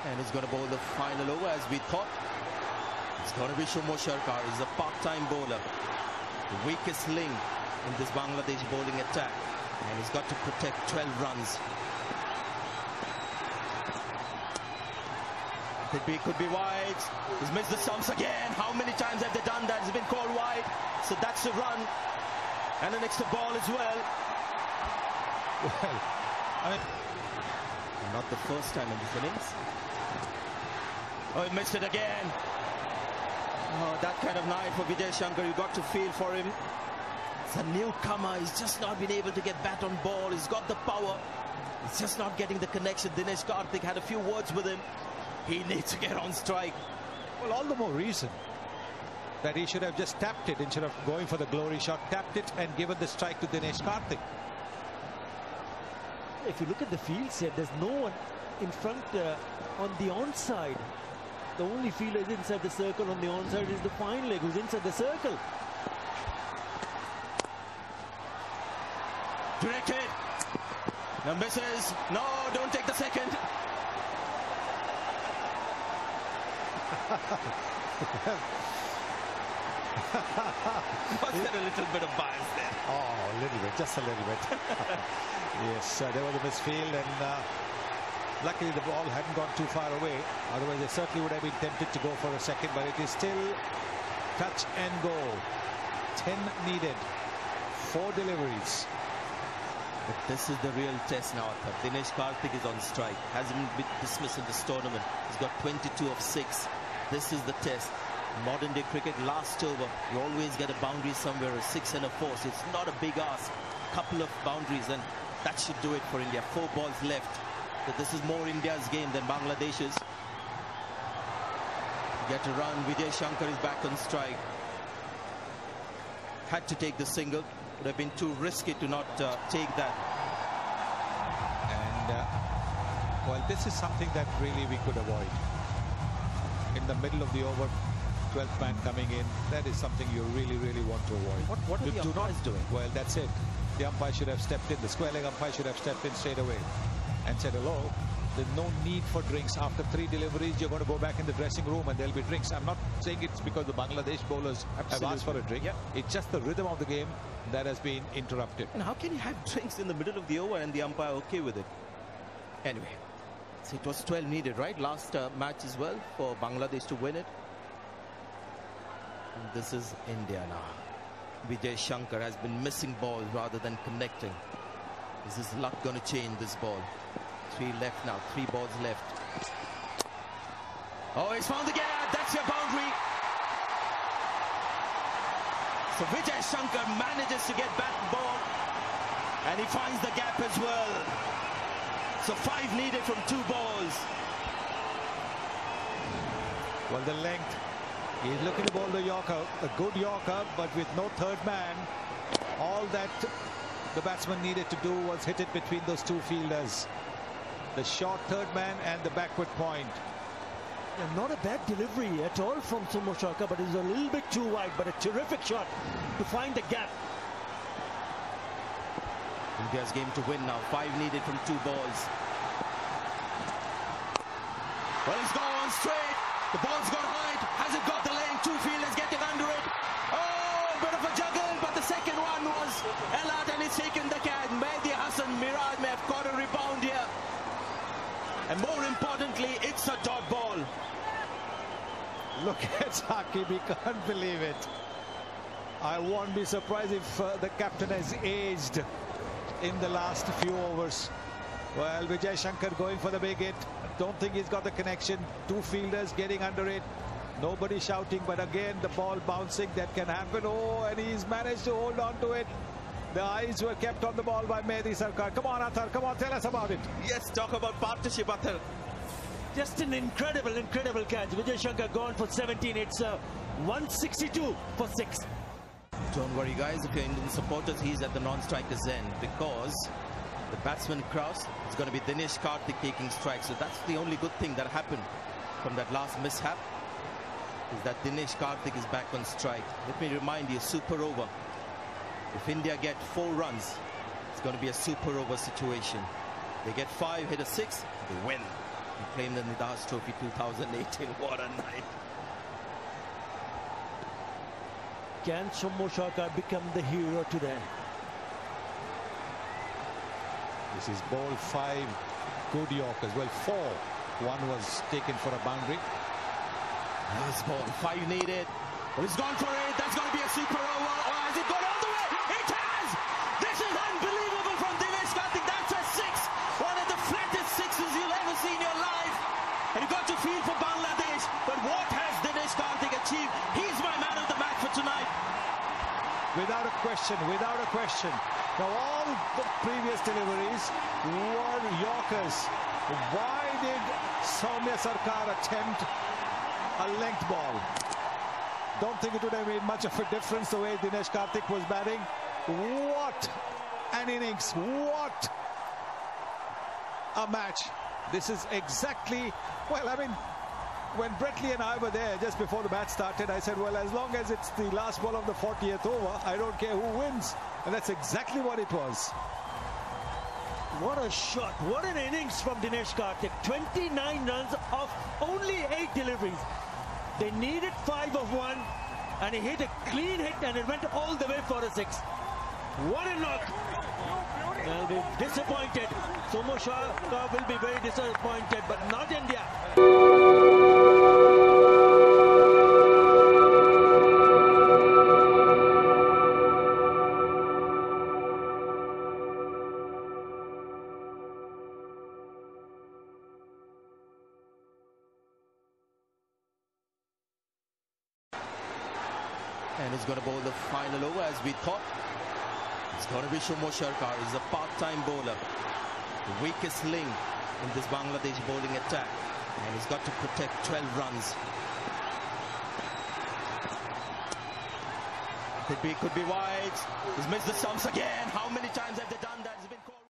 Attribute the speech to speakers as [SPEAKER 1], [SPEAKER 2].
[SPEAKER 1] And he's going to bowl the final over as we thought. It's going to be Shumo Sharkar. He's a part-time bowler. The weakest link in this Bangladesh bowling attack. And he's got to protect 12 runs. Could be wide. He's missed the stumps again. How many times have they done that? It's been called wide. So that's a run. And an extra ball as well. Well, I mean, not the first time in this innings. Oh, he missed it again. Oh, that kind of night for Vijay Shankar. You got to feel for him. It's a newcomer. He's just not been able to get bat on ball. He's got the power. He's just not getting the connection. Dinesh Karthik had a few words with him. He needs to get on strike.
[SPEAKER 2] Well, all the more reason that he should have just tapped it instead of going for the glory shot. Tapped it and given the strike to Dinesh Karthik.
[SPEAKER 3] If you look at the field set, there's no one in front on the onside. The only fielder is inside the circle on the onside is the fine leg who's inside the circle.
[SPEAKER 1] Directed. Now misses. No, don't take the second. Was there a little bit of bias there?
[SPEAKER 2] Oh, a little bit, just a little bit. Yes, there was a misfield, and luckily the ball hadn't gone too far away. Otherwise, they certainly would have been tempted to go for a second, but it is still touch and go. 10 needed, 4 deliveries.
[SPEAKER 1] But this is the real test now. Dinesh Karthik is on strike. Hasn't been dismissed in this tournament. He's got 22 of 6. This is the test. Modern day cricket, last over, you always get a boundary somewhere, a 6 and a 4. So it's not a big ask. Couple of boundaries, and that should do it for India. 4 balls left. So this is more India's game than Bangladesh's. Get a run. Vijay Shankar is back on strike. Had to take the single. Would have been too risky to not take that.
[SPEAKER 2] And well, this is something that really we could avoid. In the middle of the over, 12th man coming in, that is something you really want to avoid.
[SPEAKER 1] What are the umpires doing?
[SPEAKER 2] Well, that's it. The umpire should have stepped in. The square leg umpire should have stepped in straight away and said, hello, there's no need for drinks. After 3 deliveries, you're going to go back in the dressing room and there'll be drinks. I'm not saying it's because the Bangladesh bowlers have asked for a drink. Yep. It's just the rhythm of the game that has been interrupted.
[SPEAKER 1] And how can you have drinks in the middle of the over and the umpire okay with it? Anyway, so it was 12 needed, right? Last match as well for Bangladesh to win it. And this is India now. Vijay Shankar has been missing balls rather than connecting. Is his luck going to change this ball? 3 left now, 3 balls left. Oh, he's found the gap. That's your boundary. So Vijay Shankar manages to get back the ball, and he finds the gap as well. So 5 needed from 2 balls.
[SPEAKER 2] Well, the length. He's looking to bowl the Yorker, a good Yorker, but with no third man. All that the batsman needed to do was hit it between those 2 fielders. The short third man and the backward point.
[SPEAKER 3] And not a bad delivery at all from Shumo Sharkar, but it was a little bit too wide, but a terrific shot to find the gap.
[SPEAKER 1] India's game to win now. 5 needed from 2 balls. Well, he's gone straight. The ball's got height. Has it got the length? 2 fielders getting under it. Oh, bit of a juggle, but the second one was Elad, and he's taken the catch. Mehdi Hassan Miraj may have caught a rebound here. And more importantly, it's a dot ball.
[SPEAKER 2] Look at Saqib, he can't believe it. I won't be surprised if the captain has aged in the last few overs. Well, Vijay Shankar going for the big hit. Don't think he's got the connection. 2 fielders getting under it. Nobody shouting, but again the ball bouncing. That can happen. Oh, and he's managed to hold on to it. The eyes were kept on the ball by Mehdi Sarkar. Come on, Athar. Come on, tell us about it.
[SPEAKER 1] Yes, talk about partnership, Athar.
[SPEAKER 3] Just an incredible catch. Vijay Shankar gone for 17. It's 162 for 6.
[SPEAKER 1] Don't worry, guys. If you're Indian supporters, he's at the non-striker's end because the batsman crossed. It's going to be Dinesh Karthik taking strikes. So that's the only good thing that happened from that last mishap, is that Dinesh Karthik is back on strike. Let me remind you, super over. If India get 4 runs, it's going to be a super over situation. They get 5, hit a 6, they win. He claimed the Nidas Trophy 2018. What a night.
[SPEAKER 3] Can Soumya Sarkar become the hero today?
[SPEAKER 2] This is ball 5, good Yorkers. Well, 4. One was taken for a boundary.
[SPEAKER 1] Nice ball. 5 needed. Oh, he's gone for it. That's going to be a super over. Or has it gone all the way? It has! This is unbelievable from Dinesh Karthik. That's a 6. One of the flattest 6s you'll ever see in your life. And you got to feel for Bangladesh. But what has Dinesh Karthik achieved? He's my man of the match for tonight.
[SPEAKER 2] Without a question, without a question. Now, all the previous deliveries were Yorkers. Why did Soumya Sarkar attempt a length ball? Don't think it would have made much of a difference the way Dinesh Karthik was batting. What an innings. What a match. This is exactly, well, I mean, when Brett Lee and I were there just before the match started, I said, well, as long as it's the last ball of the 40th over, I don't care who wins. And that's exactly what it was.
[SPEAKER 3] What a shot. What an innings from Dinesh Karthik. 29 runs off only 8 deliveries. They needed 5 of 1 and he hit a clean hit and it went all the way for a 6. What a knock. They'll be disappointed. Soumya Sarkar will be very disappointed, but not India.
[SPEAKER 1] And he's going to bowl the final over as we thought. It's going to be Soumya Sarkar. He's a part-time bowler. The weakest link in this Bangladesh bowling attack. And he's got to protect 12 runs. Could be wide. He's missed the stumps again. How many times have they